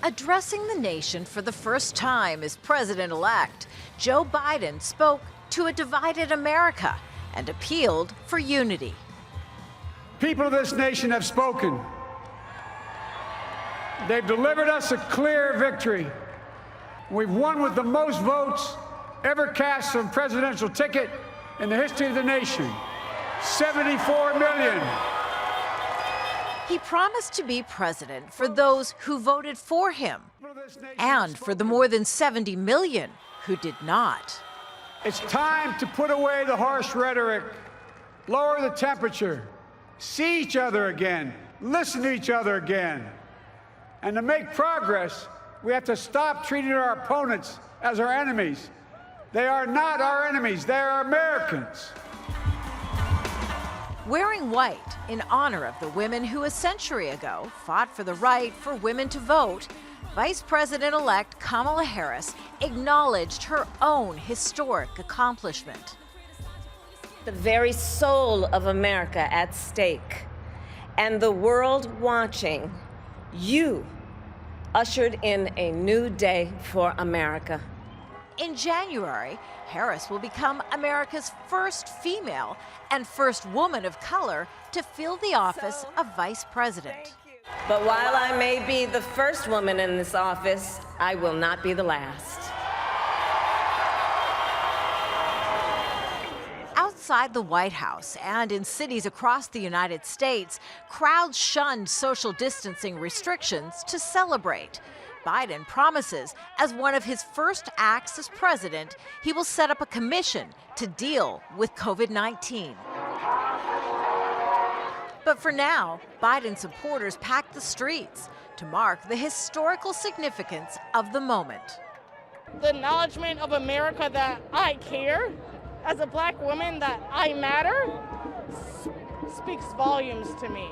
Addressing the nation for the first time as president-elect, Joe Biden spoke to a divided America and appealed for unity. People of this nation have spoken. They've delivered us a clear victory. We've won with the most votes ever cast on a presidential ticket in the history of the nation. 74 million. He promised to be president for those who voted for him and for the more than 70 million who did not. It's time to put away the harsh rhetoric, lower the temperature, see each other again, listen to each other again. And to make progress, we have to stop treating our opponents as our enemies. They are not our enemies, they are Americans. Wearing white in honor of the women who a century ago fought for the right for women to vote, Vice President-elect Kamala Harris acknowledged her own historic accomplishment. The very soul of America at stake, and the world watching, you ushered in a new day for America. In January, Harris will become America's first female and first woman of color to fill the office of vice president. But while I may be the first woman in this office, I will not be the last. Outside the White House and in cities across the United States, crowds shunned social distancing restrictions to celebrate. Biden promises, as one of his first acts as president, he will set up a commission to deal with COVID-19. But for now, Biden supporters packed the streets to mark the historical significance of the moment. The acknowledgement of America that I care, as a black woman, that I matter, speaks volumes to me.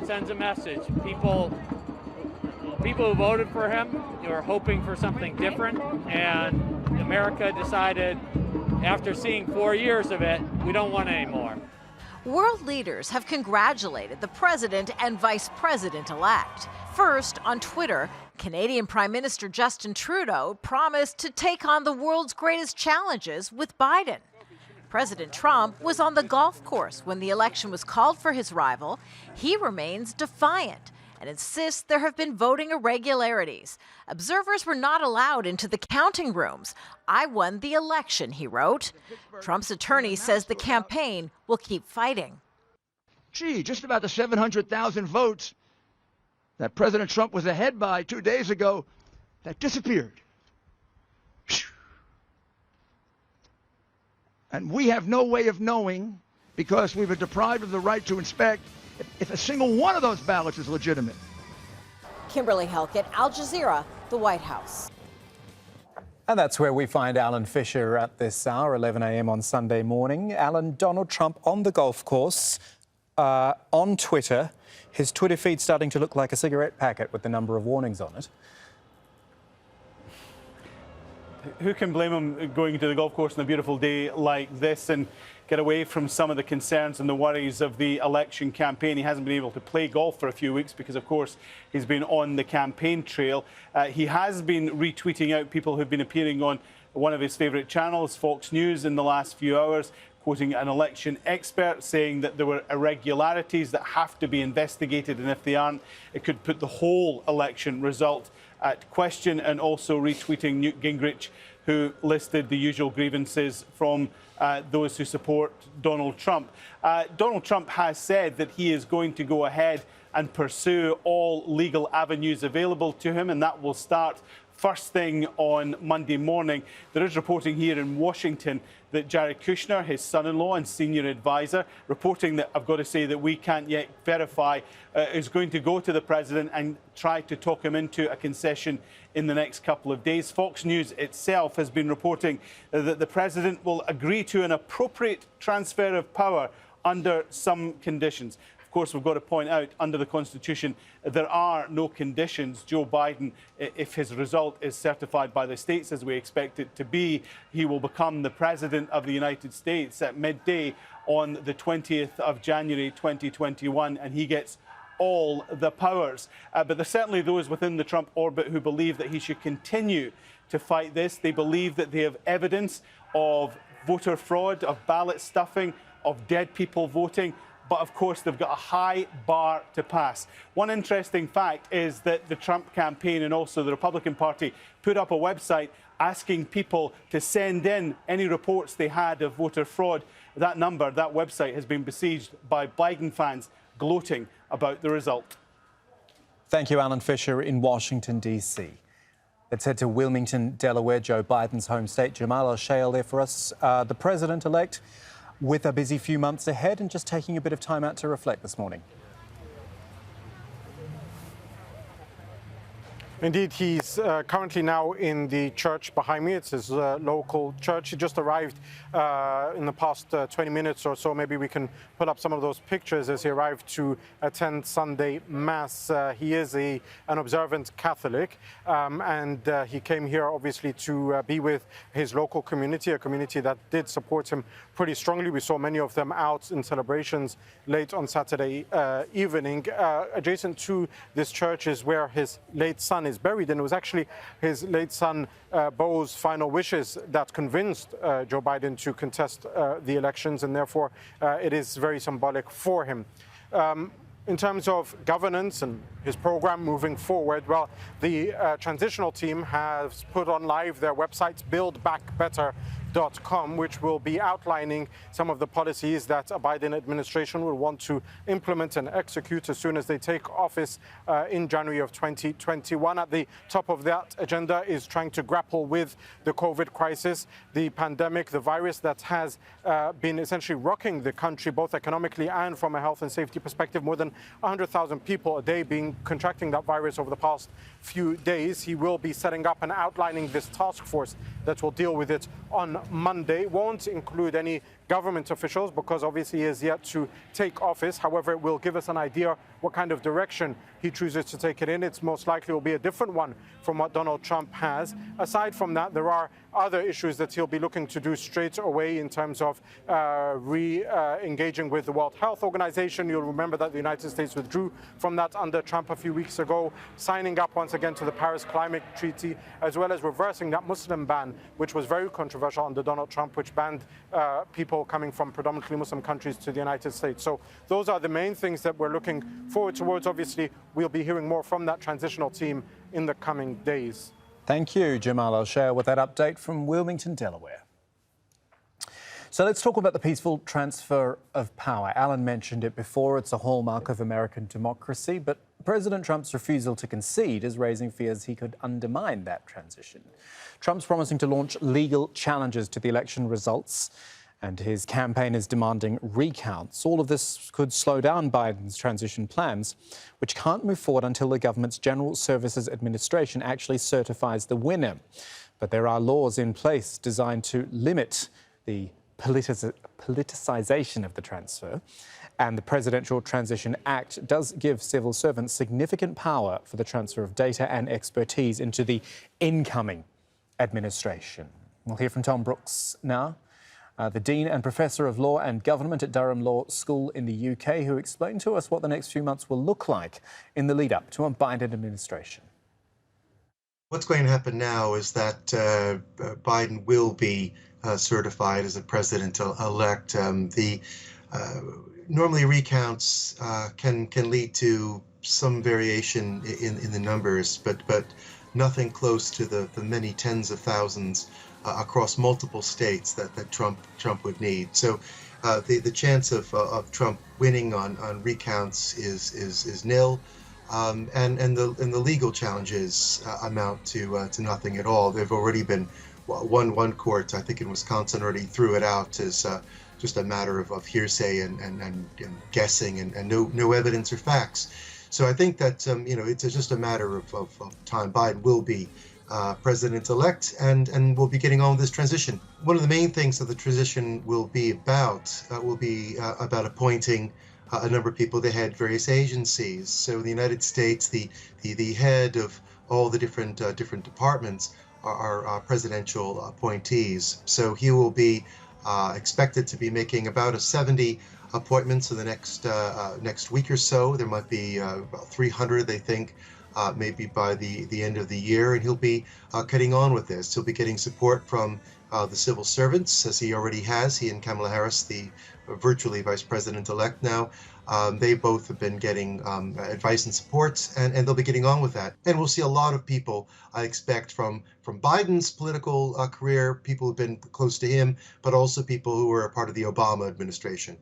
It sends a message. People who voted for him were hoping for something different, and America decided, after seeing 4 years of it, we don't want any more. World leaders have congratulated the president and vice president-elect. First, on Twitter, Canadian Prime Minister Justin Trudeau promised to take on the world's greatest challenges with Biden. President Trump was on the golf course when the election was called for his rival. He remains defiant and insists there have been voting irregularities. Observers were not allowed into the counting rooms. I won the election, he wrote. Trump's attorney says the campaign will keep fighting. Gee, just about the 700,000 votes that President Trump was ahead by 2 days ago, that disappeared. And we have no way of knowing, because we were deprived of the right to inspect, if a single one of those ballots is legitimate. Kimberly, Halkett, Al Jazeera, the White House. And that's where we find Alan Fisher at this hour, 11 a.m. on Sunday morning. Alan, Donald Trump on the golf course, on Twitter. His Twitter feed starting to look like a cigarette packet with the number of warnings on it. Who can blame him going to the golf course on a beautiful day like this and get away from some of the concerns and the worries of the election campaign? He hasn't been able to play golf for a few weeks because, of course, he's been on the campaign trail. He has been retweeting out people who've been appearing on one of his favourite channels, Fox News, in the last few hours, quoting an election expert saying that there were irregularities that have to be investigated, and if they aren't, it could put the whole election result at question, and also retweeting Newt Gingrich, who listed the usual grievances from those who support Donald Trump. Donald Trump has said that he is going to go ahead and pursue all legal avenues available to him, and that will start first thing on Monday morning. There is reporting here in Washington that Jared Kushner, his son-in-law and senior advisor, reporting that, I've got to say, that we can't yet verify, is going to go to the president and try to talk him into a concession in the next couple of days. Fox News itself has been reporting that the president will agree to an appropriate transfer of power under some conditions. Of course, we've got to point out, under the Constitution, there are no conditions. Joe Biden, if his result is certified by the states as we expect it to be, he will become the President of the United States at midday on the 20th of January 2021, and he gets all the powers. But there's certainly those within the Trump orbit who believe that he should continue to fight this. They believe that they have evidence of voter fraud, of ballot stuffing, of dead people voting. But of course, they've got a high bar to pass. One interesting fact is that the Trump campaign and also the Republican Party put up a website asking people to send in any reports they had of voter fraud. That website has been besieged by Biden fans gloating about the result. Thank you, Alan Fisher in Washington, D.C. Let's head to Wilmington, Delaware, Joe Biden's home state. Jamal El-Shale there for us. The president-elect with a busy few months ahead and just taking a bit of time out to reflect this morning. Indeed, he's currently now in the church behind me. It's his local church. He just arrived in the past 20 minutes or so. Maybe we can put up some of those pictures as he arrived to attend Sunday Mass. He is an observant Catholic, and he came here obviously to be with his local community, a community that did support him pretty strongly. We saw many of them out in celebrations late on Saturday evening. Adjacent to this church is where his late son is buried, and it was actually his late son Beau's final wishes that convinced Joe Biden to contest the elections, and therefore it is very symbolic for him. In terms of governance and his program moving forward, well, the transitional team has put on live their website, buildbackbetter.com, which will be outlining some of the policies that a Biden administration will want to implement and execute as soon as they take office in January of 2021. At the top of that agenda is trying to grapple with the COVID crisis, the pandemic, the virus that has been essentially rocking the country, both economically and from a health and safety perspective. More than 100,000 people a day contracting that virus over the past few days. He will be setting up and outlining this task force that will deal with it on Monday. Won't include any government officials because obviously he is yet to take office. However, it will give us an idea what kind of direction he chooses to take it in. It's most likely will be a different one from what Donald Trump has. Aside from that, there are other issues that he'll be looking to do straight away in terms of re-engaging with the World Health Organization. You'll remember that the United States withdrew from that under Trump a few weeks ago, signing up once again to the Paris Climate Treaty, as well as reversing that Muslim ban, which was very controversial under Donald Trump, which banned people coming from predominantly Muslim countries to the United States. So those are the main things that we're looking forward towards. Obviously, we'll be hearing more from that transitional team in the coming days. Thank you, Jamal El-Shale, with that update from Wilmington, Delaware. So let's talk about the peaceful transfer of power. Alan mentioned it before. It's a hallmark of American democracy, but President Trump's refusal to concede is raising fears he could undermine that transition. Trump's promising to launch legal challenges to the election results, and his campaign is demanding recounts. All of this could slow down Biden's transition plans, which can't move forward until the government's General Services Administration actually certifies the winner. But there are laws in place designed to limit the politicization of the transfer. And the Presidential Transition Act does give civil servants significant power for the transfer of data and expertise into the incoming administration. We'll hear from Tom Brooks now, the Dean and Professor of Law and Government at Durham Law School in the UK, who explained to us what the next few months will look like in the lead-up to a Biden administration. What's going to happen now is that Biden will be certified as a president-elect. Normally recounts can lead to some variation in the numbers, but nothing close to the many tens of thousands across multiple states that Trump would need. So the chance of Trump winning on recounts is nil, and the legal challenges amount to nothing at all. They've already been one court, I think in Wisconsin, already threw it out as just a matter of hearsay and guessing and no evidence or facts. So I think that it's just a matter of time. Biden will be president-elect and we'll be getting on with this transition. One of the main things that the transition will be about appointing a number of people to head various agencies. So in the United States, the head of all the different departments are presidential appointees. So he will be expected to be making about 70 appointments in the next week or so. There might be about 300, they think, maybe by the end of the year, and he'll be getting on with this. He'll be getting support from the civil servants, as he already has. He and Kamala Harris, the virtually vice president-elect now, they both have been getting advice and support, and they'll be getting on with that. And we'll see a lot of people, I expect, from Biden's political career, people who've been close to him, but also people who were a part of the Obama administration.